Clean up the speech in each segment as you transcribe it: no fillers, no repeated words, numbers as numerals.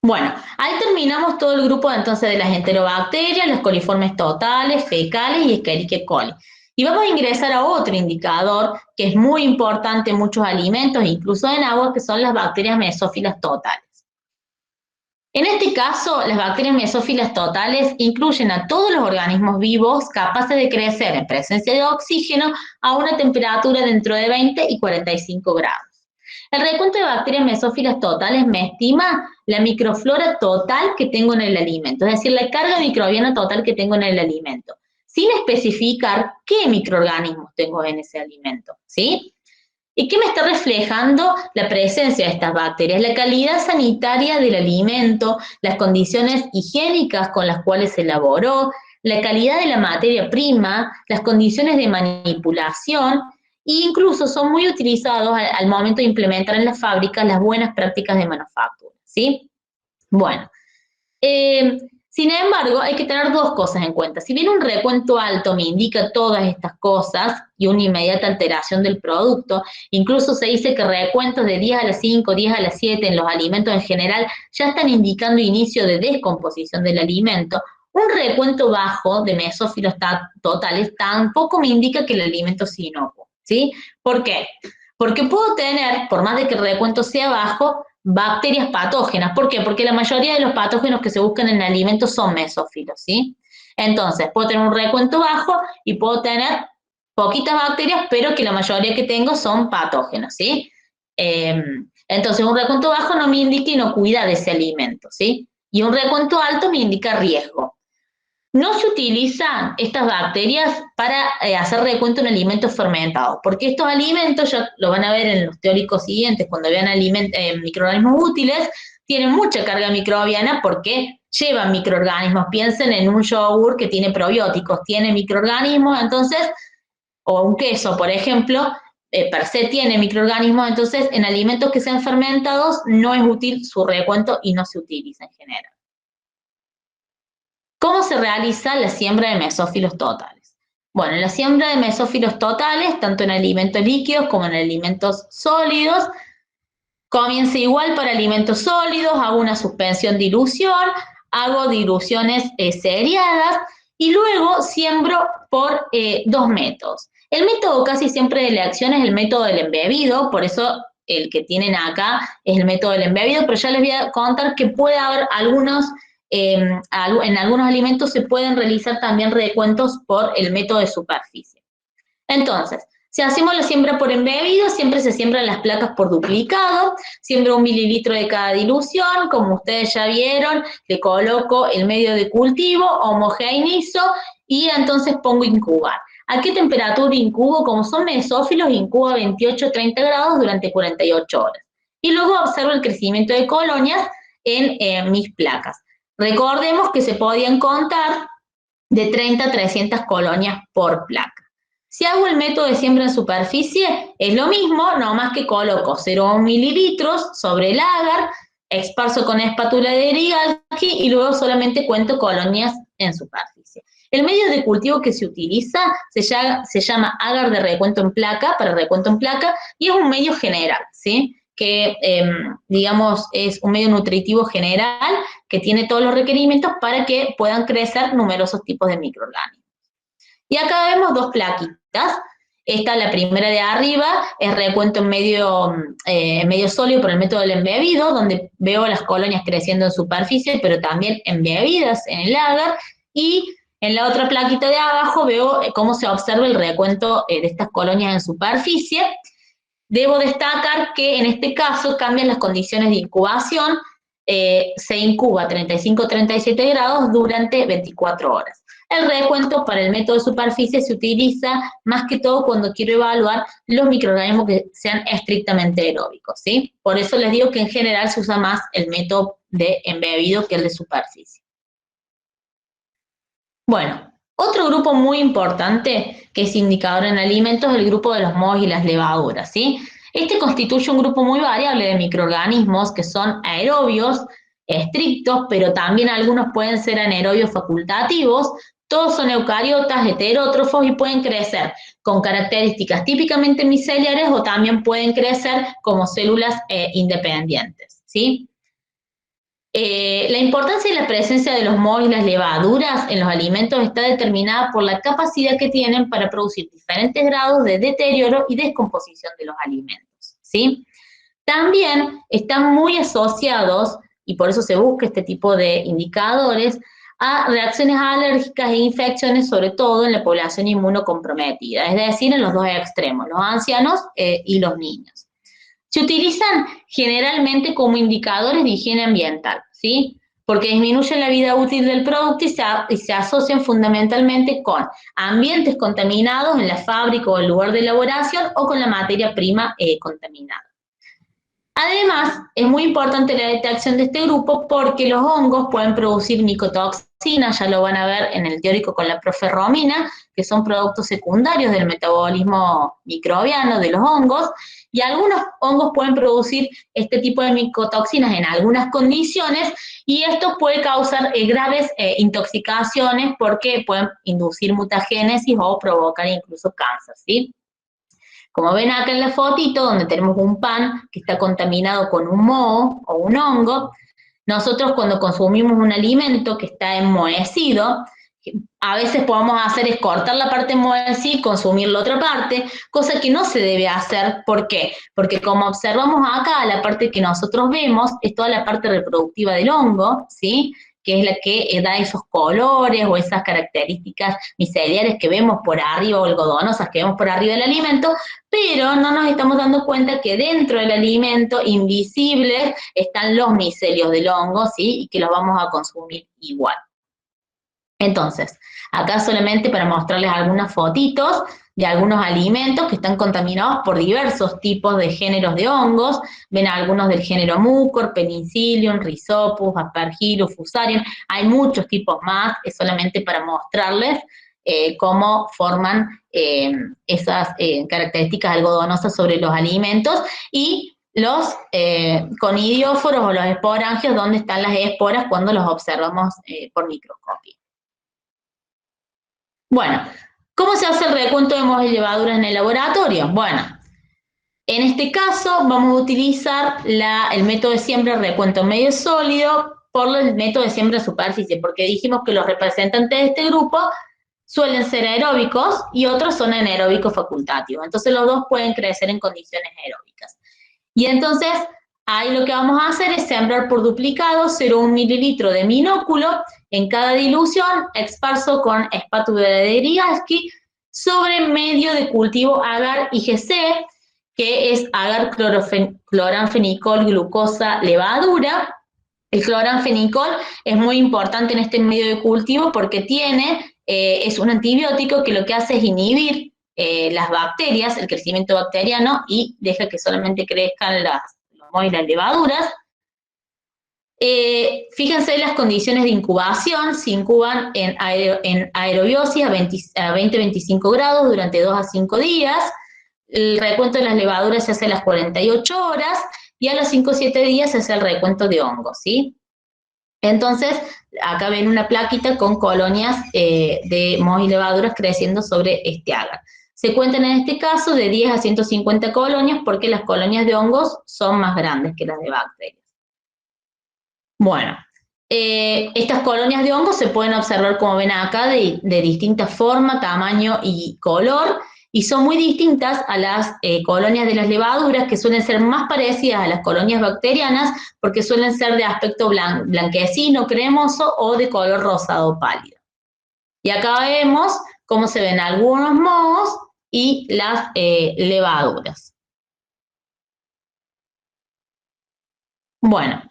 Bueno, ahí terminamos todo el grupo entonces de las enterobacterias, las coliformes totales, fecales y Escherichia coli. Y vamos a ingresar a otro indicador que es muy importante en muchos alimentos, incluso en agua, que son las bacterias mesófilas totales. En este caso, las bacterias mesófilas totales incluyen a todos los organismos vivos capaces de crecer en presencia de oxígeno a una temperatura de entre 20 y 45 grados. El recuento de bacterias mesófilas totales me estima la microflora total que tengo en el alimento, es decir, la carga microbiana total que tengo en el alimento, sin especificar qué microorganismos tengo en ese alimento, ¿sí? ¿Y qué me está reflejando la presencia de estas bacterias? La calidad sanitaria del alimento, las condiciones higiénicas con las cuales se elaboró, la calidad de la materia prima, las condiciones de manipulación, e incluso son muy utilizados al momento de implementar en las fábricas las buenas prácticas de manufactura, ¿sí? Bueno, sin embargo, hay que tener dos cosas en cuenta. Si bien un recuento alto me indica todas estas cosas y una inmediata alteración del producto, incluso se dice que recuentos de 10 a las 5, 10 a las 7 en los alimentos en general ya están indicando inicio de descomposición del alimento. Un recuento bajo de mesófilos totales tampoco me indica que el alimento es inocuo, ¿sí? ¿Por qué? Porque puedo tener, por más de que el recuento sea bajo, bacterias patógenas. ¿Por qué? Porque la mayoría de los patógenos que se buscan en alimentos son mesófilos, ¿sí? Entonces, puedo tener un recuento bajo y puedo tener poquitas bacterias, pero que la mayoría que tengo son patógenos, ¿sí? Entonces, un recuento bajo no me indica inocuidad de ese alimento, ¿sí? Y un recuento alto me indica riesgo. No se utilizan estas bacterias para hacer recuento en alimentos fermentados, porque estos alimentos, ya lo van a ver en los teóricos siguientes, cuando vean microorganismos útiles, tienen mucha carga microbiana porque llevan microorganismos. Piensen en un yogur que tiene probióticos, tiene microorganismos, entonces, o un queso, por ejemplo, per se tiene microorganismos, entonces en alimentos que sean fermentados no es útil su recuento y no se utiliza en general. ¿Cómo se realiza la siembra de mesófilos totales? Bueno, la siembra de mesófilos totales, tanto en alimentos líquidos como en alimentos sólidos, comienza igual para alimentos sólidos, hago una suspensión dilución, hago diluciones seriadas y luego siembro por dos métodos. El método casi siempre de elección es el método del embebido, por eso el que tienen acá es el método del embebido, pero ya les voy a contar que puede haber algunos en algunos alimentos se pueden realizar también recuentos por el método de superficie. Entonces, si hacemos la siembra por embebido, siempre se siembran las placas por duplicado, siembro 1 mililitro de cada dilución, como ustedes ya vieron, le coloco el medio de cultivo, homogeneizo y entonces pongo incubar. ¿A qué temperatura incubo? Como son mesófilos, incubo a 28-30 grados durante 48 horas. Y luego observo el crecimiento de colonias en mis placas. Recordemos que se podían contar de 30 a 300 colonias por placa. Si hago el método de siembra en superficie, es lo mismo, no más que coloco 0,1 mililitros sobre el agar, esparzo con espátula de Erigalski y luego solamente cuento colonias en superficie. El medio de cultivo que se utiliza se llama agar de recuento en placa, para recuento en placa, y es un medio general, ¿sí? Que, digamos, es un medio nutritivo general que tiene todos los requerimientos para que puedan crecer numerosos tipos de microorganismos. Y acá vemos dos plaquitas. Esta, la primera de arriba, es recuento en medio sólido por el método del embebido, donde veo las colonias creciendo en superficie, pero también embebidas en el agar. Y en la otra plaquita de abajo veo cómo se observa el recuento de estas colonias en superficie. Debo destacar que en este caso cambian las condiciones de incubación, se incuba a 35-37 grados durante 24 horas. El recuento para el método de superficie se utiliza más que todo cuando quiero evaluar los microorganismos que sean estrictamente aeróbicos, ¿sí? Por eso les digo que en general se usa más el método de embebido que el de superficie. Bueno, otro grupo muy importante que es indicador en alimentos es el grupo de los mohos y las levaduras, ¿sí? Este constituye un grupo muy variable de microorganismos que son aerobios, estrictos, pero también algunos pueden ser anaerobios facultativos. Todos son eucariotas, heterótrofos y pueden crecer con características típicamente miceliares o también pueden crecer como células independientes, ¿sí? La importancia de la presencia de los mohos y las levaduras en los alimentos está determinada por la capacidad que tienen para producir diferentes grados de deterioro y descomposición de los alimentos, ¿sí? También están muy asociados, y por eso se busca este tipo de indicadores, a reacciones alérgicas e infecciones, sobre todo en la población inmunocomprometida, es decir, en los dos extremos, los ancianos y los niños. Se utilizan generalmente como indicadores de higiene ambiental, ¿sí? Porque disminuyen la vida útil del producto y se asocian fundamentalmente con ambientes contaminados en la fábrica o el lugar de elaboración o con la materia prima contaminada. Además, es muy importante la detección de este grupo porque los hongos pueden producir micotoxinas, ya lo van a ver en el teórico con la profe Romina, que son productos secundarios del metabolismo microbiano de los hongos, y algunos hongos pueden producir este tipo de micotoxinas en algunas condiciones, y esto puede causar graves intoxicaciones porque pueden inducir mutagénesis o provocar incluso cáncer, ¿sí? Como ven acá en la fotito, donde tenemos un pan que está contaminado con un moho o un hongo, nosotros cuando consumimos un alimento que está enmohecido, a veces podemos hacer es cortar la parte enmohecida y consumir la otra parte, cosa que no se debe hacer. ¿Por qué? Porque como observamos acá, la parte que nosotros vemos es toda la parte reproductiva del hongo, ¿sí? Que es la que da esos colores o esas características miceliales que vemos por arriba o algodonosas que vemos por arriba del alimento, pero no nos estamos dando cuenta que dentro del alimento, invisibles, están los micelios del hongo, ¿sí? Y que los vamos a consumir igual. Entonces, acá solamente para mostrarles algunas fotitos de algunos alimentos que están contaminados por diversos tipos de géneros de hongos. Ven algunos del género Mucor, Penicillium, Rhizopus, Aspergillus, Fusarium. Hay muchos tipos más, es solamente para mostrarles cómo forman esas características algodonosas sobre los alimentos y los conidióforos o los esporangios, donde están las esporas cuando los observamos por microscopio. Bueno, ¿cómo se hace el recuento de mohos y levaduras en el laboratorio? Bueno, en este caso vamos a utilizar el método de siembra recuento medio sólido por el método de siembra superficie, porque dijimos que los representantes de este grupo suelen ser aeróbicos y otros son anaeróbicos facultativos. Entonces los dos pueden crecer en condiciones aeróbicas. Y entonces ahí lo que vamos a hacer es sembrar por duplicado 0,1 mililitro de minóculo en cada dilución, esparzo con espátula de Derigaski sobre medio de cultivo agar IGC, que es agar cloranfenicol, glucosa, levadura. El cloranfenicol es muy importante en este medio de cultivo porque es un antibiótico que lo que hace es inhibir las bacterias, el crecimiento bacteriano, y deja que solamente crezcan los mohos y las levaduras. Fíjense las condiciones de incubación, se incuban en aerobiosis a 20-25 grados durante 2 a 5 días, el recuento de las levaduras se hace a las 48 horas y a los 5 o 7 días se hace el recuento de hongos, ¿sí? Entonces, acá ven una plaquita con colonias de mohos y levaduras creciendo sobre este agar. Se cuentan en este caso de 10 a 150 colonias porque las colonias de hongos son más grandes que las de bacterias. Bueno, estas colonias de hongos se pueden observar, como ven acá, de distinta forma, tamaño y color, y son muy distintas a las colonias de las levaduras, que suelen ser más parecidas a las colonias bacterianas, porque suelen ser de aspecto blanquecino, cremoso o de color rosado pálido. Y acá vemos cómo se ven algunos mohos y las levaduras. Bueno,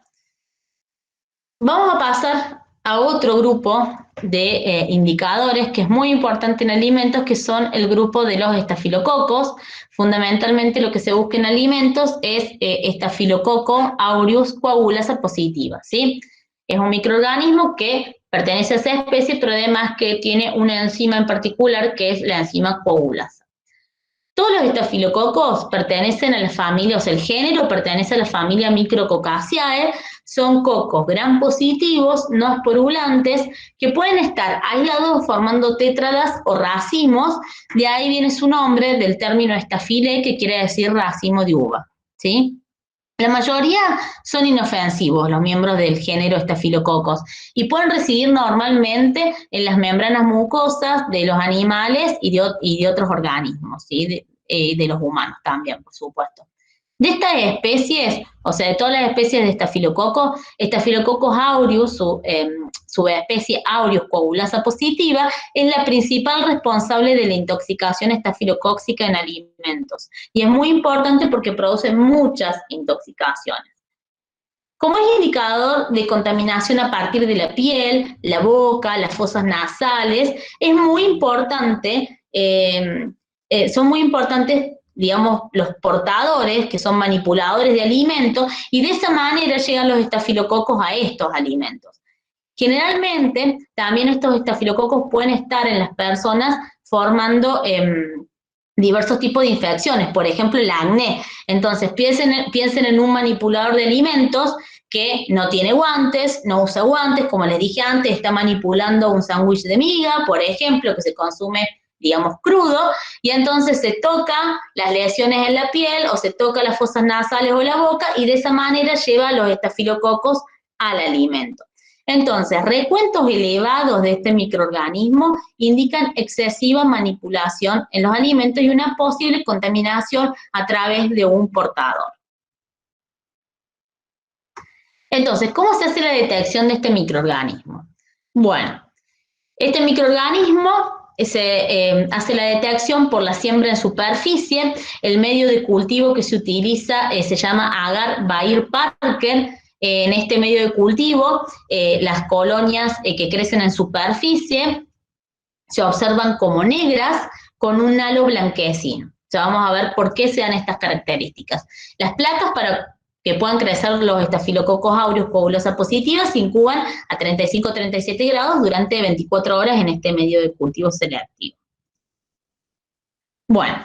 vamos a pasar a otro grupo de indicadores que es muy importante en alimentos, que son el grupo de los estafilococos. Fundamentalmente lo que se busca en alimentos es estafilococo aureus coagulasa positiva, ¿sí? Es un microorganismo que pertenece a esa especie, pero además que tiene una enzima en particular que es la enzima coagulasa. Todos los estafilococos pertenecen a la familia, o sea, el género pertenece a la familia Micrococaceae, son cocos gram positivos, no esporulantes, que pueden estar aislados formando tétradas o racimos, de ahí viene su nombre del término estafile, que quiere decir racimo de uva, ¿sí? La mayoría son inofensivos, los miembros del género Staphylococcus, y pueden residir normalmente en las membranas mucosas de los animales y de otros organismos, ¿sí? De los humanos también, por supuesto. De estas especies, o sea, de todas las especies de Staphylococcus aureus, subespecie aureus coagulasa positiva, es la principal responsable de la intoxicación estafilocóxica en alimentos. Y es muy importante porque produce muchas intoxicaciones. Como es indicador de contaminación a partir de la piel, la boca, las fosas nasales, es muy importante, son muy importantes, digamos, los portadores, que son manipuladores de alimentos, y de esa manera llegan los estafilococos a estos alimentos. Generalmente, también estos estafilococos pueden estar en las personas formando diversos tipos de infecciones, por ejemplo, el acné. Entonces, piensen en un manipulador de alimentos que no tiene guantes, no usa guantes, como les dije antes, está manipulando un sándwich de miga, por ejemplo, que se consume, digamos, crudo, y entonces se toca las lesiones en la piel o se toca las fosas nasales o la boca, y de esa manera lleva los estafilococos al alimento. Entonces, recuentos elevados de este microorganismo indican excesiva manipulación en los alimentos y una posible contaminación a través de un portador. Entonces, ¿cómo se hace la detección de este microorganismo? Bueno, este microorganismo se hace la detección por la siembra en superficie. El medio de cultivo que se utiliza se llama agar Bayer-Parker. En este medio de cultivo, las colonias que crecen en superficie se observan como negras con un halo blanquecino. O sea, vamos a ver por qué se dan estas características. Las placas para que puedan crecer los estafilococos aureus coagulasa positiva se incuban a 35-37 grados durante 24 horas en este medio de cultivo selectivo. Bueno,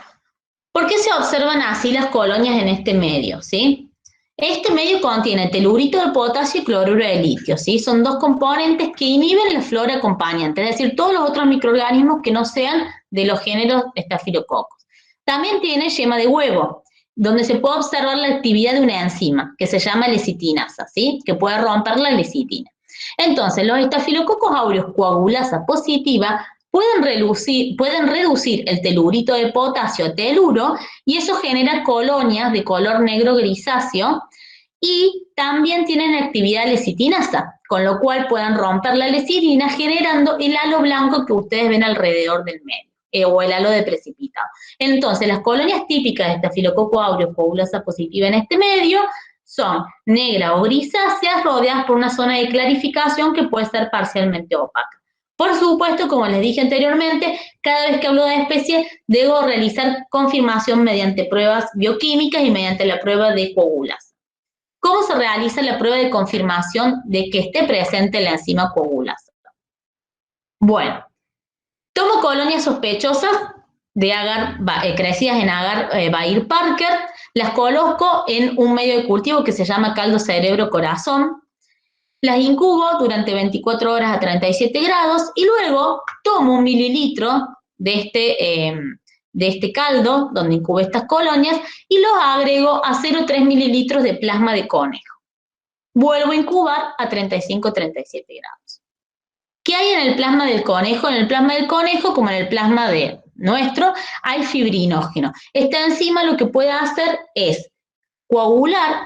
¿por qué se observan así las colonias en este medio? ¿Sí? Este medio contiene telurito de potasio y cloruro de litio, ¿sí? Son dos componentes que inhiben la flora acompañante, es decir, todos los otros microorganismos que no sean de los géneros estafilococos. También tiene yema de huevo, donde se puede observar la actividad de una enzima que se llama lecitinasa, ¿sí? Que puede romper la lecitina. Entonces, los estafilococos aureus coagulasa positiva pueden reducir el telurito de potasio a teluro, y eso genera colonias de color negro grisáceo, y también tienen actividad lecitinasa, con lo cual pueden romper la lecitina generando el halo blanco que ustedes ven alrededor del medio, o el halo de precipitado. Entonces, las colonias típicas de Staphylococcus aureus coagulasa positiva en este medio son negras o grisáceas rodeadas por una zona de clarificación que puede ser parcialmente opaca. Por supuesto, como les dije anteriormente, cada vez que hablo de especie debo realizar confirmación mediante pruebas bioquímicas y mediante la prueba de coagulasa. ¿Cómo se realiza la prueba de confirmación de que esté presente la enzima coagulasa? Bueno, tomo colonias sospechosas de agar, crecidas en agar Bayer-Parker, las coloco en un medio de cultivo que se llama caldo cerebro-corazón, las incubo durante 24 horas a 37 grados y luego tomo 1 mililitro de este caldo donde incubé estas colonias y los agrego a 0,3 mililitros de plasma de conejo. Vuelvo a incubar a 35-37 grados. ¿Qué hay en el plasma del conejo? En el plasma del conejo, como en el plasma de nuestro, hay fibrinógeno. Esta enzima lo que puede hacer es coagular,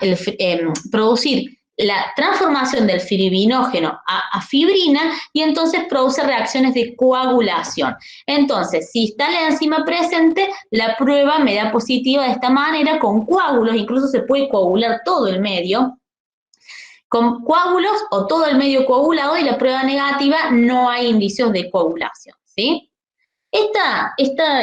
producir la transformación del fibrinógeno a fibrina, y entonces produce reacciones de coagulación. Entonces, si está la enzima presente, la prueba me da positiva de esta manera, con coágulos, incluso se puede coagular todo el medio, con coágulos o todo el medio coagulado, y la prueba negativa no hay indicios de coagulación, ¿sí? Esta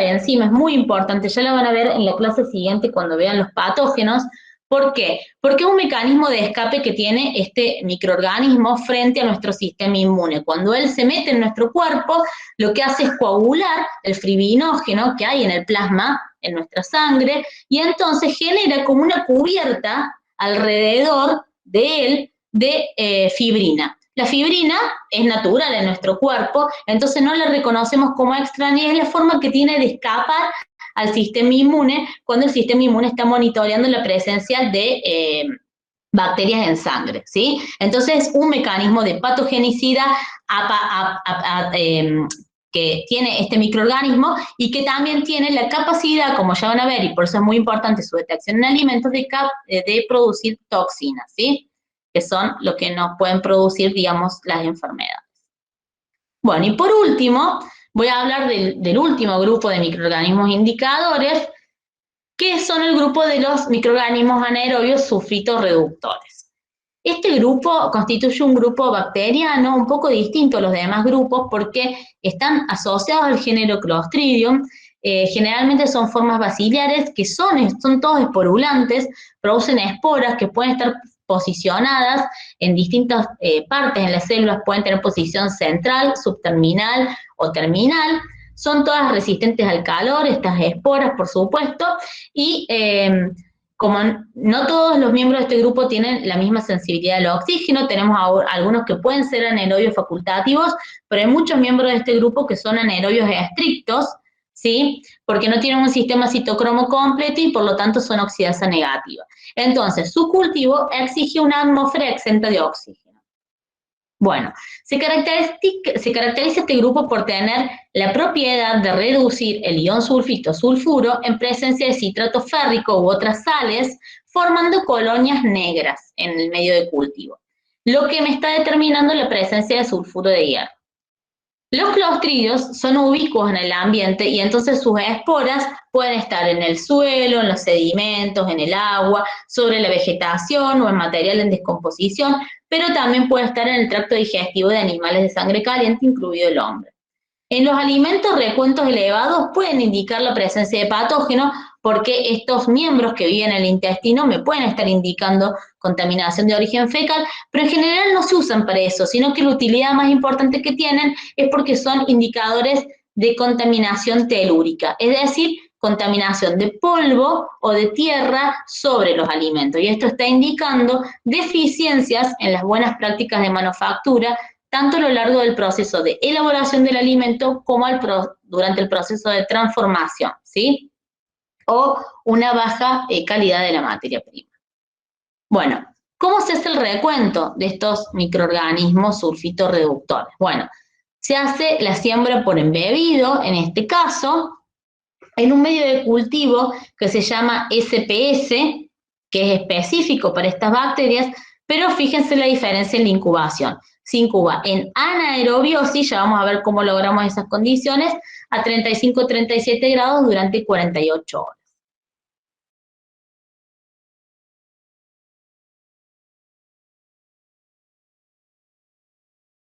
enzima es muy importante, ya la van a ver en la clase siguiente cuando vean los patógenos. ¿Por qué? Porque es un mecanismo de escape que tiene este microorganismo frente a nuestro sistema inmune. Cuando él se mete en nuestro cuerpo, lo que hace es coagular el fibrinógeno que hay en el plasma, en nuestra sangre, y entonces genera como una cubierta alrededor de él de fibrina. La fibrina es natural en nuestro cuerpo, entonces no la reconocemos como extraña, y es la forma que tiene de escapar al sistema inmune cuando el sistema inmune está monitoreando la presencia de bacterias en sangre, ¿sí? Entonces, un mecanismo de patogenicidad que tiene este microorganismo y que también tiene la capacidad, como ya van a ver, y por eso es muy importante su detección en alimentos, de producir toxinas, ¿sí? Que son lo que nos pueden producir, digamos, las enfermedades. Bueno, y por último, voy a hablar del último grupo de microorganismos indicadores, que son el grupo de los microorganismos anaerobios sulfito-reductores. Este grupo constituye un grupo bacteriano un poco distinto a los demás grupos porque están asociados al género Clostridium. Generalmente son formas baciliares que son todos esporulantes, producen esporas que pueden estar posicionadas en distintas partes en las células, pueden tener posición central, subterminal o terminal. Son todas resistentes al calor, estas esporas, por supuesto, y como no todos los miembros de este grupo tienen la misma sensibilidad al oxígeno, tenemos algunos que pueden ser anaerobios facultativos, pero hay muchos miembros de este grupo que son anaerobios estrictos, ¿sí? Porque no tienen un sistema citocromo completo y por lo tanto son oxidasa negativa. Entonces, su cultivo exige una atmósfera exenta de oxígeno. Bueno, se caracteriza este grupo por tener la propiedad de reducir el ion sulfito-sulfuro en presencia de citrato férrico u otras sales, formando colonias negras en el medio de cultivo, lo que me está determinando la presencia de sulfuro de hierro. Los clostridios son ubicuos en el ambiente y entonces sus esporas pueden estar en el suelo, en los sedimentos, en el agua, sobre la vegetación o en material en descomposición, pero también puede estar en el tracto digestivo de animales de sangre caliente, incluido el hombre. En los alimentos, recuentos elevados pueden indicar la presencia de patógenos porque estos miembros que viven en el intestino me pueden estar indicando contaminación de origen fecal, pero en general no se usan para eso, sino que la utilidad más importante que tienen es porque son indicadores de contaminación telúrica, es decir, contaminación de polvo o de tierra sobre los alimentos. Y esto está indicando deficiencias en las buenas prácticas de manufactura, tanto a lo largo del proceso de elaboración del alimento como durante el proceso de transformación, ¿sí? O una baja calidad de la materia prima. Bueno, ¿cómo se hace el recuento de estos microorganismos sulfito-reductores? Bueno, se hace la siembra por embebido, en este caso, en un medio de cultivo que se llama SPS, que es específico para estas bacterias, pero fíjense la diferencia en la incubación. Se incuba en anaerobiosis, ya vamos a ver cómo logramos esas condiciones, a 35-37 grados durante 48 horas.